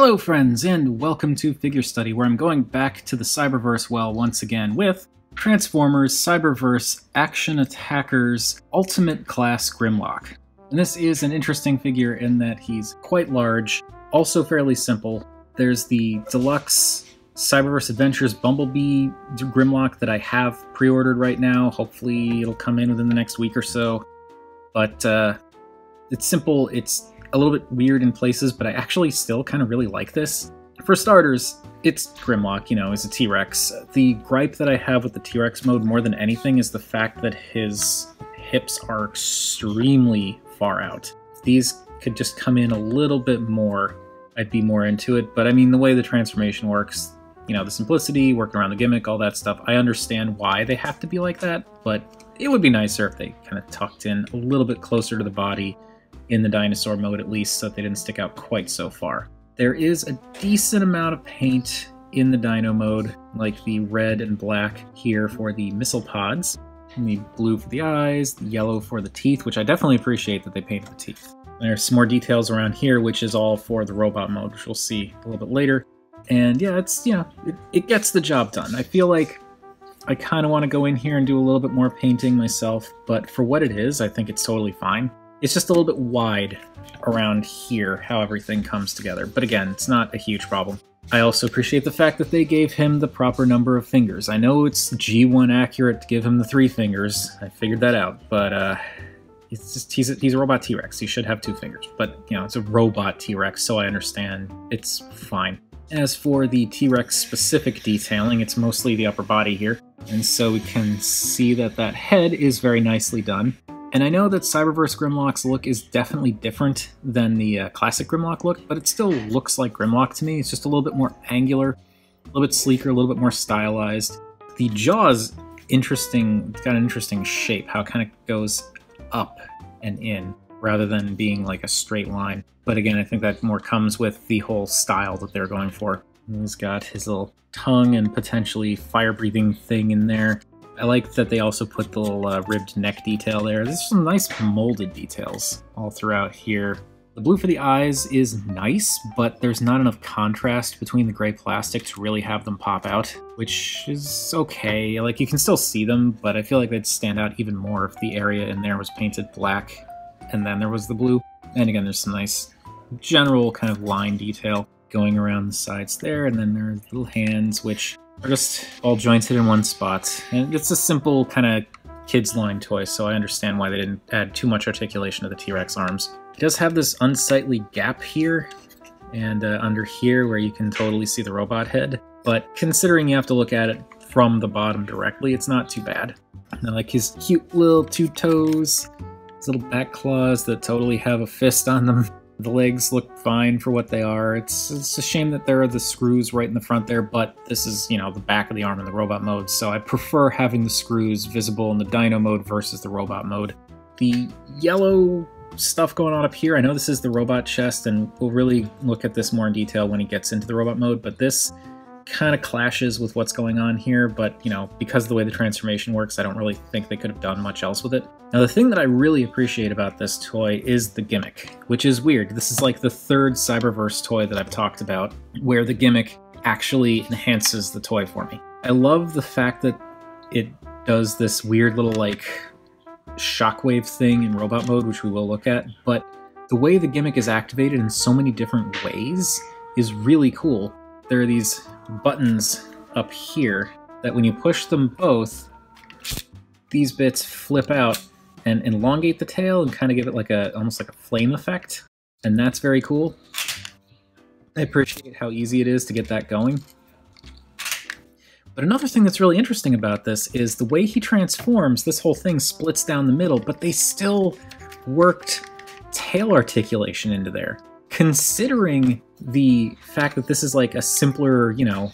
Hello friends, and welcome to Figure Study, where I'm going back to the Cyberverse well once again with Transformers Cyberverse Action Attackers Ultimate Class Grimlock. And this is an interesting figure in that he's quite large, also fairly simple. There's the Deluxe Cyberverse Adventures Bumblebee Grimlock that I have pre-ordered right now. Hopefully it'll come in within the next week or so. But it's simple, it's a little bit weird in places, but I actually still kind of really like this. For starters, it's Grimlock, you know, it's a T-Rex. The gripe that I have with the T-Rex mode more than anything is the fact that his hips are extremely far out. If these could just come in a little bit more, I'd be more into it. But I mean, the way the transformation works, you know, the simplicity, working around the gimmick, all that stuff, I understand why they have to be like that, but it would be nicer if they kind of tucked in a little bit closer to the body in the dinosaur mode at least, so that they didn't stick out quite so far. There is a decent amount of paint in the dino mode, like the red and black here for the missile pods, and the blue for the eyes, the yellow for the teeth, which I definitely appreciate that they painted the teeth. There's some more details around here, which is all for the robot mode, which we'll see a little bit later. And yeah, it's, you know, it gets the job done. I feel like I kind of want to go in here and do a little bit more painting myself, but for what it is, I think it's totally fine. It's just a little bit wide around here, how everything comes together. But again, it's not a huge problem. I also appreciate the fact that they gave him the proper number of fingers. I know it's G1 accurate to give him the 3 fingers. I figured that out, but it's just he's a robot T-Rex. He should have 2 fingers. But, you know, it's a robot T-Rex, so I understand. It's fine. As for the T-Rex specific detailing, it's mostly the upper body here. And so we can see that that head is very nicely done. And I know that Cyberverse Grimlock's look is definitely different than the classic Grimlock look, but it still looks like Grimlock to me. It's just a little bit more angular, a little bit sleeker, a little bit more stylized. The jaw's interesting, it's got an interesting shape, how it kind of goes up and in, rather than being like a straight line. But again, I think that more comes with the whole style that they're going for. And he's got his little tongue and potentially fire-breathing thing in there. I like that they also put the little ribbed neck detail there. There's some nice molded details all throughout here. The blue for the eyes is nice, but there's not enough contrast between the gray plastic to really have them pop out, which is okay. Like, you can still see them, but I feel like they'd stand out even more if the area in there was painted black and then there was the blue. And again, there's some nice general kind of line detail going around the sides there, and then there's little hands, which are just all jointed in one spot. And it's a simple kind of kids line toy, so I understand why they didn't add too much articulation to the T-Rex arms. It does have this unsightly gap here and under here where you can totally see the robot head, but considering you have to look at it from the bottom directly, it's not too bad. I like his cute little 2 toes, his little back claws that totally have a fist on them. The legs look fine for what they are. It's a shame that there are the screws right in the front there, but this is, you know, the back of the arm in the robot mode, so I prefer having the screws visible in the dino mode versus the robot mode. The yellow stuff going on up here, I know this is the robot chest, and we'll really look at this more in detail when he gets into the robot mode, but this kind of clashes with what's going on here, but, you know, because of the way the transformation works, I don't really think they could have done much else with it. Now, the thing that I really appreciate about this toy is the gimmick, which is weird. This is like the 3rd Cyberverse toy that I've talked about, where the gimmick actually enhances the toy for me. I love the fact that it does this weird little, like, shockwave thing in robot mode, which we will look at, but the way the gimmick is activated in so many different ways is really cool. There are these buttons up here that when you push them both, these bits flip out and elongate the tail and kind of give it like almost like a flame effect, and that's very cool. I appreciate how easy it is to get that going. But another thing that's really interesting about this is the way he transforms, this whole thing splits down the middle, but they still worked tail articulation into there. Considering the fact that this is like a simpler, you know,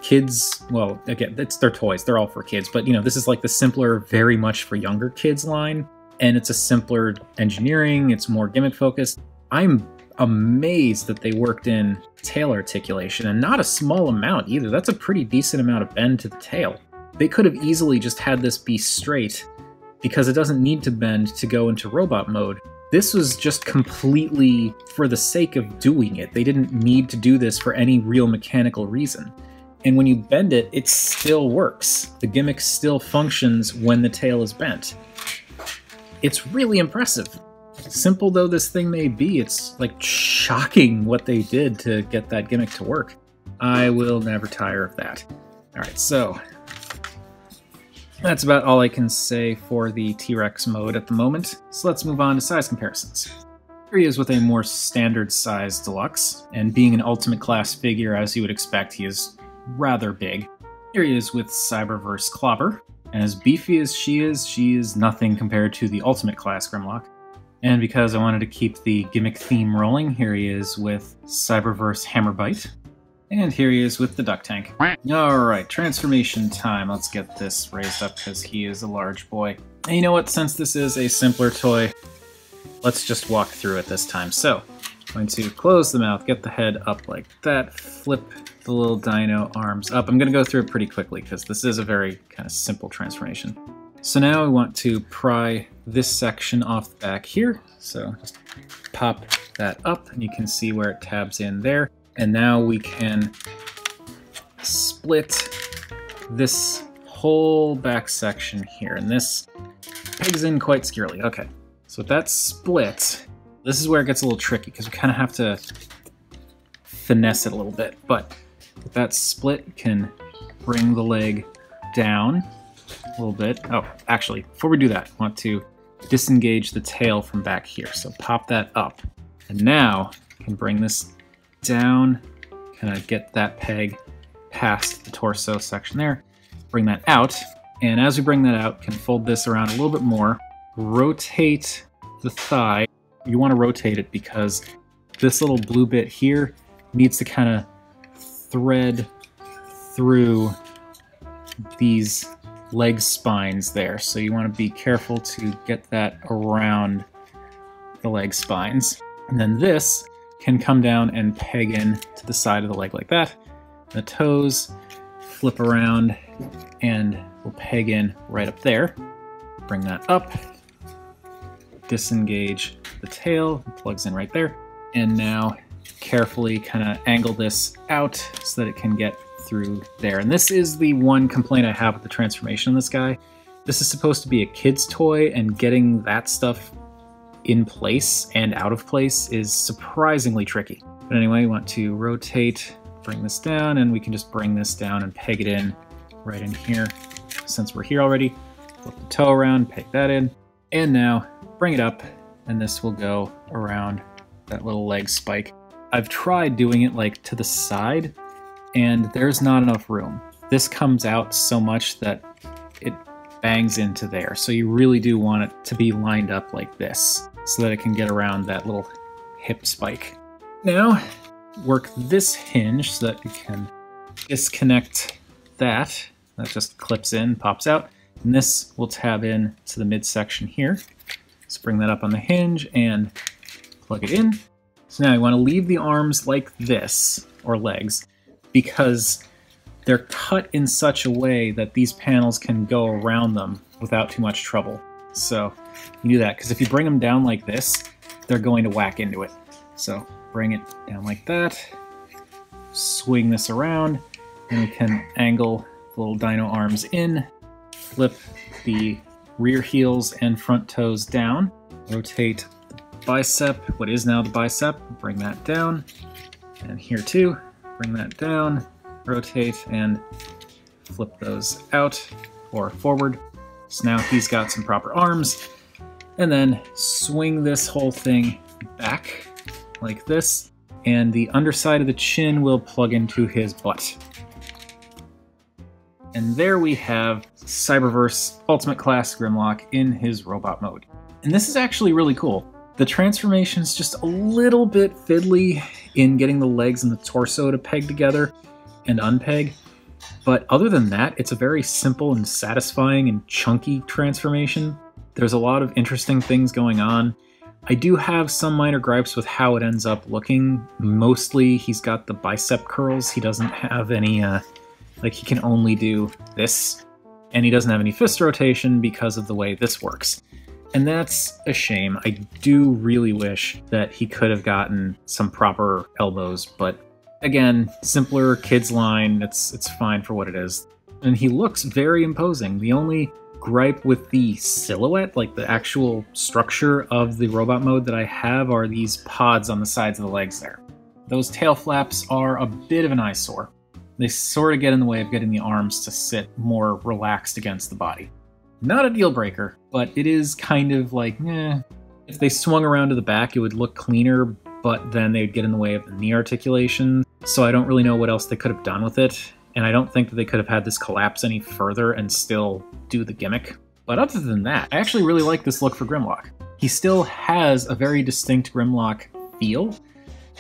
kids, well, again, it's their toys, they're all for kids, but, you know, this is like the simpler, very much for younger kids line, and it's a simpler engineering, it's more gimmick focused. I'm amazed that they worked in tail articulation, and not a small amount either. That's a pretty decent amount of bend to the tail. They could have easily just had this be straight, because it doesn't need to bend to go into robot mode. This was just completely for the sake of doing it. They didn't need to do this for any real mechanical reason. And when you bend it, it still works. The gimmick still functions when the tail is bent. It's really impressive. Simple though this thing may be, it's like shocking what they did to get that gimmick to work. I will never tire of that. Alright, so that's about all I can say for the T-Rex mode at the moment. So let's move on to size comparisons. Here he is with a more standard size deluxe, and being an Ultimate class figure as you would expect, he is rather big. Here he is with Cyberverse Clobber. And as beefy as she is nothing compared to the Ultimate class Grimlock. And because I wanted to keep the gimmick theme rolling, here he is with Cyberverse Hammerbite. And here he is with the Duck Tank. Alright, transformation time. Let's get this raised up because he is a large boy. And you know what, since this is a simpler toy, let's just walk through it this time. So, I'm going to close the mouth, get the head up like that, flip the little dino arms up. I'm going to go through it pretty quickly because this is a very kind of simple transformation. So now we want to pry this section off the back here. So just pop that up and you can see where it tabs in there. And now we can split this whole back section here. And this pegs in quite securely. Okay, so with that split, this is where it gets a little tricky because we kind of have to finesse it a little bit. But with that split, you can bring the leg down a little bit. Oh, actually, before we do that, I want to disengage the tail from back here. So pop that up. And now you can bring this down, kind of get that peg past the torso section there. Bring that out. And as we bring that out, you can fold this around a little bit more. Rotate the thigh. You want to rotate it because this little blue bit here needs to kind of thread through these leg spines there. So you want to be careful to get that around the leg spines. And then this can come down and peg in to the side of the leg like that. The toes flip around and will peg in right up there. Bring that up. Disengage the tail, it plugs in right there. And now carefully kind of angle this out so that it can get through there. And this is the one complaint I have with the transformation of this guy. This is supposed to be a kid's toy, and getting that stuff in place and out of place is surprisingly tricky. But anyway, you want to rotate, bring this down, and we can just bring this down and peg it in right in here. Since we're here already, flip the toe around, peg that in, and now bring it up, and this will go around that little leg spike. I've tried doing it like to the side, and there's not enough room. This comes out so much that it bangs into there. So you really do want it to be lined up like this so that it can get around that little hip spike. Now, work this hinge so that you can disconnect that. That just clips in, pops out, and this will tab in to the midsection here. So bring that up on the hinge and plug it in. So now you want to leave the arms like this, or legs, because they're cut in such a way that these panels can go around them without too much trouble. So you do that, because if you bring them down like this, they're going to whack into it. So bring it down like that, swing this around, and we can angle the little dino arms in, flip the rear heels and front toes down, rotate the bicep, what is now the bicep, bring that down, and here too, bring that down, rotate, and flip those out or forward. So now he's got some proper arms, and then swing this whole thing back like this, and the underside of the chin will plug into his butt. And there we have Cyberverse Ultimate Class Grimlock in his robot mode. And this is actually really cool. The transformation's just a little bit fiddly in getting the legs and the torso to peg together and unpeg, but other than that, it's a very simple and satisfying and chunky transformation. There's a lot of interesting things going on. I do have some minor gripes with how it ends up looking. Mostly, he's got the bicep curls. He doesn't have any, like he can only do this, and he doesn't have any fist rotation because of the way this works. And that's a shame. I do really wish that he could have gotten some proper elbows, but again, simpler kids line, it's fine for what it is. And he looks very imposing. The only gripe with the silhouette, like the actual structure of the robot mode that I have, are these pods on the sides of the legs there. Those tail flaps are a bit of an eyesore. They sort of get in the way of getting the arms to sit more relaxed against the body. Not a deal breaker, but it is kind of like, If they swung around to the back, it would look cleaner, but then they would get in the way of the knee articulation. So I don't really know what else they could have done with it. And I don't think that they could have had this collapse any further and still do the gimmick. But other than that, I actually really like this look for Grimlock. He still has a very distinct Grimlock feel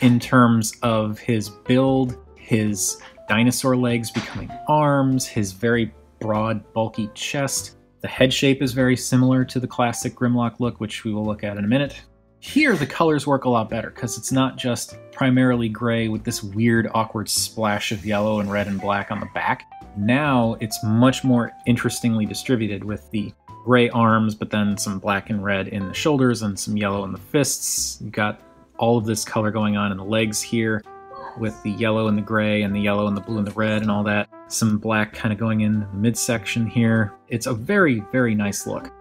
in terms of his build, his dinosaur legs becoming arms, his very broad, bulky chest. The head shape is very similar to the classic Grimlock look, which we will look at in a minute. Here, the colors work a lot better, because it's not just primarily gray with this weird, awkward splash of yellow and red and black on the back. Now, it's much more interestingly distributed with the gray arms, but then some black and red in the shoulders and some yellow in the fists. You've got all of this color going on in the legs here, with the yellow and the gray and the yellow and the blue and the red and all that. Some black kind of going in the midsection here. It's a very, very nice look.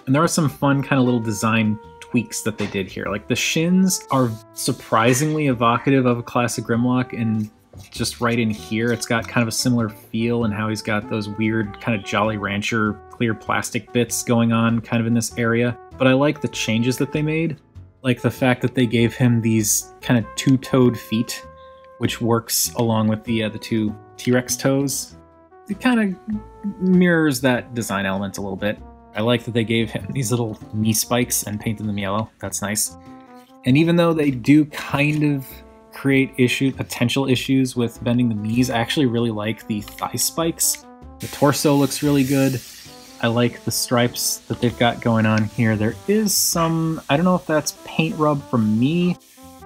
And there are some fun kind of little design tweaks that they did here. Like the shins are surprisingly evocative of a classic Grimlock, and just right in here, it's got kind of a similar feel and how he's got those weird kind of Jolly Rancher clear plastic bits going on kind of in this area. But I like the changes that they made. Like the fact that they gave him these kind of two-toed feet, which works along with the two T-Rex toes. It kind of mirrors that design element a little bit. I like that they gave him these little knee spikes and painted them yellow. That's nice. And even though they do kind of create potential issues with bending the knees, I actually really like the thigh spikes. The torso looks really good. I like the stripes that they've got going on here. There is some, I don't know if that's paint rub from me,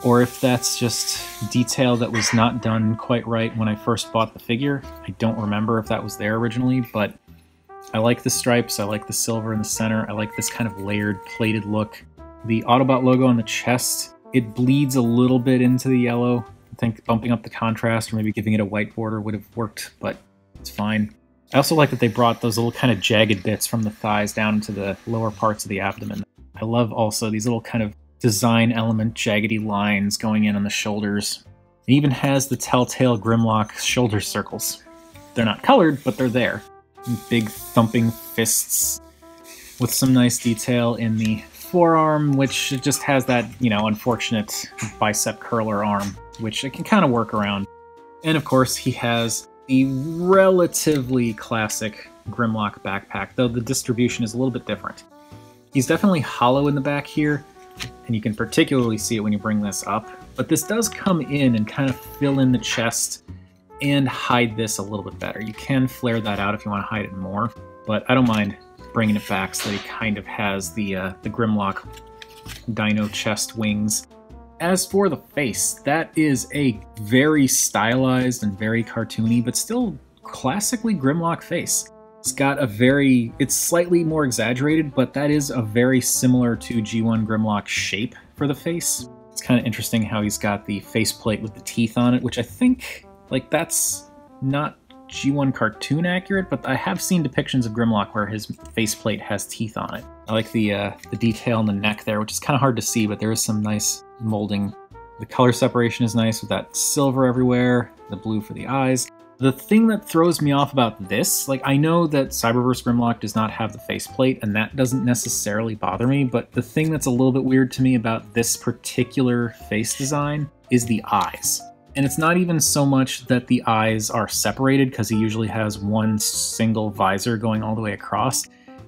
or if that's just detail that was not done quite right when I first bought the figure. I don't remember if that was there originally, but I like the stripes, I like the silver in the center, I like this kind of layered, plated look. The Autobot logo on the chest, it bleeds a little bit into the yellow. I think bumping up the contrast or maybe giving it a white border would have worked, but it's fine. I also like that they brought those little kind of jagged bits from the thighs down into the lower parts of the abdomen. I love also these little kind of design element jaggedy lines going in on the shoulders. It even has the telltale Grimlock shoulder circles. They're not colored, but they're there. Big thumping fists with some nice detail in the forearm, which it just has that, unfortunate bicep curler arm, which it can kind of work around. And of course, he has the relatively classic Grimlock backpack, though the distribution is a little bit different. He's definitely hollow in the back here, and you can particularly see it when you bring this up, but this does come in and kind of fill in the chest and hide this a little bit better. You can flare that out if you want to hide it more, but I don't mind bringing it back so that he kind of has the Grimlock dino chest wings. As for the face, that is a very stylized and very cartoony, but still classically Grimlock face. It's got it's slightly more exaggerated, but that is a very similar to G1 Grimlock shape for the face. It's kind of interesting how he's got the faceplate with the teeth on it, which I think, that's not G1 cartoon accurate, but I have seen depictions of Grimlock where his faceplate has teeth on it. I like the detail in the neck there, which is kind of hard to see, but there is some nice molding. The color separation is nice with that silver everywhere, the blue for the eyes. The thing that throws me off about this, I know that Cyberverse Grimlock does not have the faceplate, and that doesn't necessarily bother me, but the thing that's a little bit weird to me about this particular face design is the eyes. And it's not even so much that the eyes are separated, because he usually has one single visor going all the way across.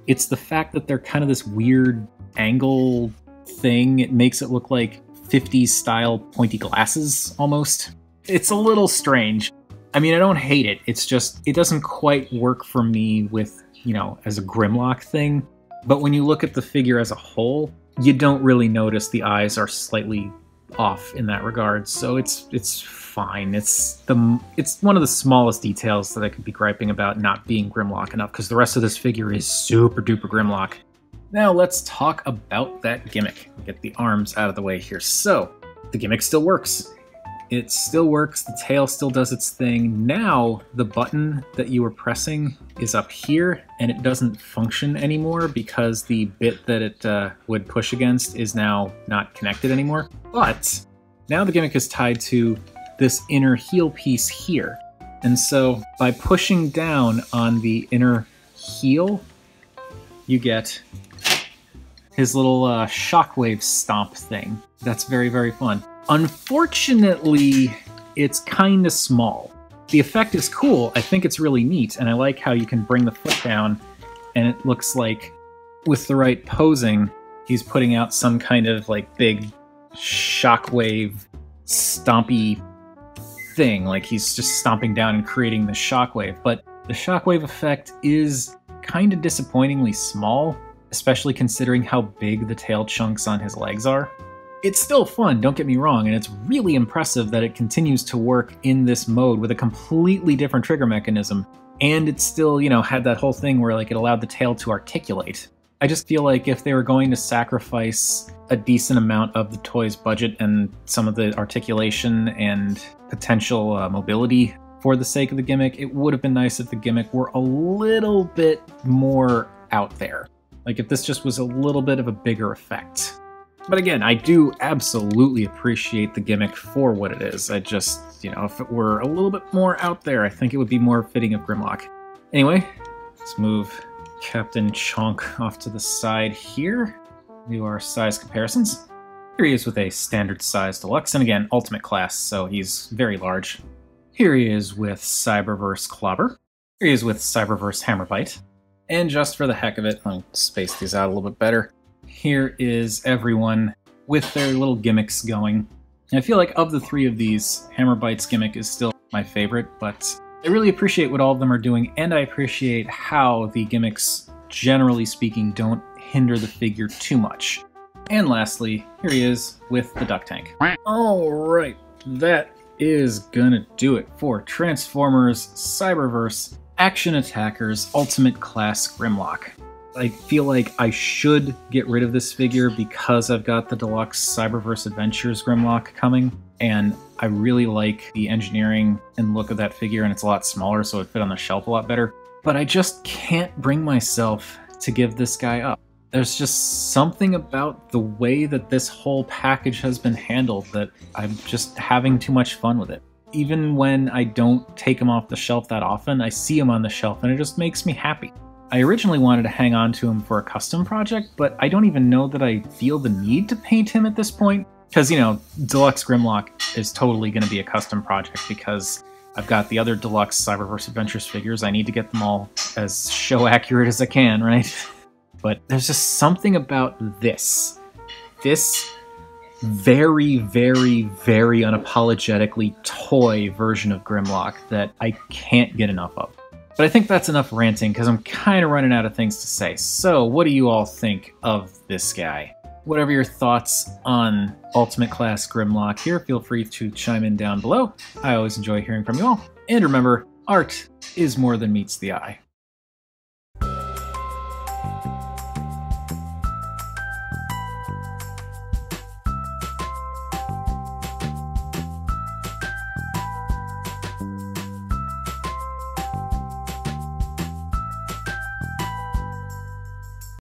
It's the fact that they're kind of this weird angle thing. It makes it look like 50s style pointy glasses, almost. It's a little strange. I mean, I don't hate it. It's just, it doesn't quite work for me with, as a Grimlock thing. But when you look at the figure as a whole, you don't really notice the eyes are slightly off in that regard. So it's fine. It's one of the smallest details that I could be griping about not being Grimlock enough, because the rest of this figure is super duper Grimlock. Now let's talk about that gimmick. Get the arms out of the way here. So, the gimmick still works. It still works, the tail still does its thing. Now, the button that you were pressing is up here, and it doesn't function anymore because the bit that it would push against is now not connected anymore. But now the gimmick is tied to this inner heel piece here. And so by pushing down on the inner heel, you get his little shockwave stomp thing. That's very, very fun. Unfortunately, it's kind of small. The effect is cool. I think it's really neat, and I like how you can bring the foot down, and it looks like, with the right posing, he's putting out some kind of like big shockwave stompy thing. Like he's just stomping down and creating the shockwave. But the shockwave effect is kind of disappointingly small, especially considering how big the tail chunks on his legs are. It's still fun, don't get me wrong, and it's really impressive that it continues to work in this mode with a completely different trigger mechanism, and it still, you know, had that whole thing where like it allowed the tail to articulate. I just feel like if they were going to sacrifice a decent amount of the toy's budget and some of the articulation and potential mobility for the sake of the gimmick, it would have been nice if the gimmick were a little bit more out there. Like if this just was a little bit of a bigger effect. But again, I do absolutely appreciate the gimmick for what it is. I just, you know, if it were a little bit more out there, I think it would be more fitting of Grimlock. Anyway, let's move Captain Chonk off to the side here. Do our size comparisons. Here he is with a standard size deluxe, and again, ultimate class, so he's very large. Here he is with Cyberverse Clobber. Here he is with Cyberverse Hammerbite. And just for the heck of it, I'll space these out a little bit better. Here is everyone with their little gimmicks going. And I feel like of the three of these, Hammerbite's gimmick is still my favorite, but I really appreciate what all of them are doing, and I appreciate how the gimmicks, generally speaking, don't hinder the figure too much. And lastly, here he is with the Duck Tank. Alright, that is gonna do it for Transformers Cyberverse Action Attackers Ultimate Class Grimlock. I feel like I should get rid of this figure because I've got the deluxe Cyberverse Adventures Grimlock coming, and I really like the engineering and look of that figure, and it's a lot smaller, so it fit on the shelf a lot better. But I just can't bring myself to give this guy up. There's just something about the way that this whole package has been handled that I'm just having too much fun with it. Even when I don't take him off the shelf that often, I see him on the shelf and it just makes me happy. I originally wanted to hang on to him for a custom project, but I don't even know that I feel the need to paint him at this point. Because, you know, Deluxe Grimlock is totally going to be a custom project because I've got the other Deluxe Cyberverse Adventures figures. I need to get them all as show accurate as I can, right? But there's just something about this very, very, very unapologetically toy version of Grimlock that I can't get enough of. But I think that's enough ranting because I'm kind of running out of things to say. So what do you all think of this guy? Whatever your thoughts on Ultimate Class Grimlock here, feel free to chime in down below. I always enjoy hearing from you all. And remember, art is more than meets the eye.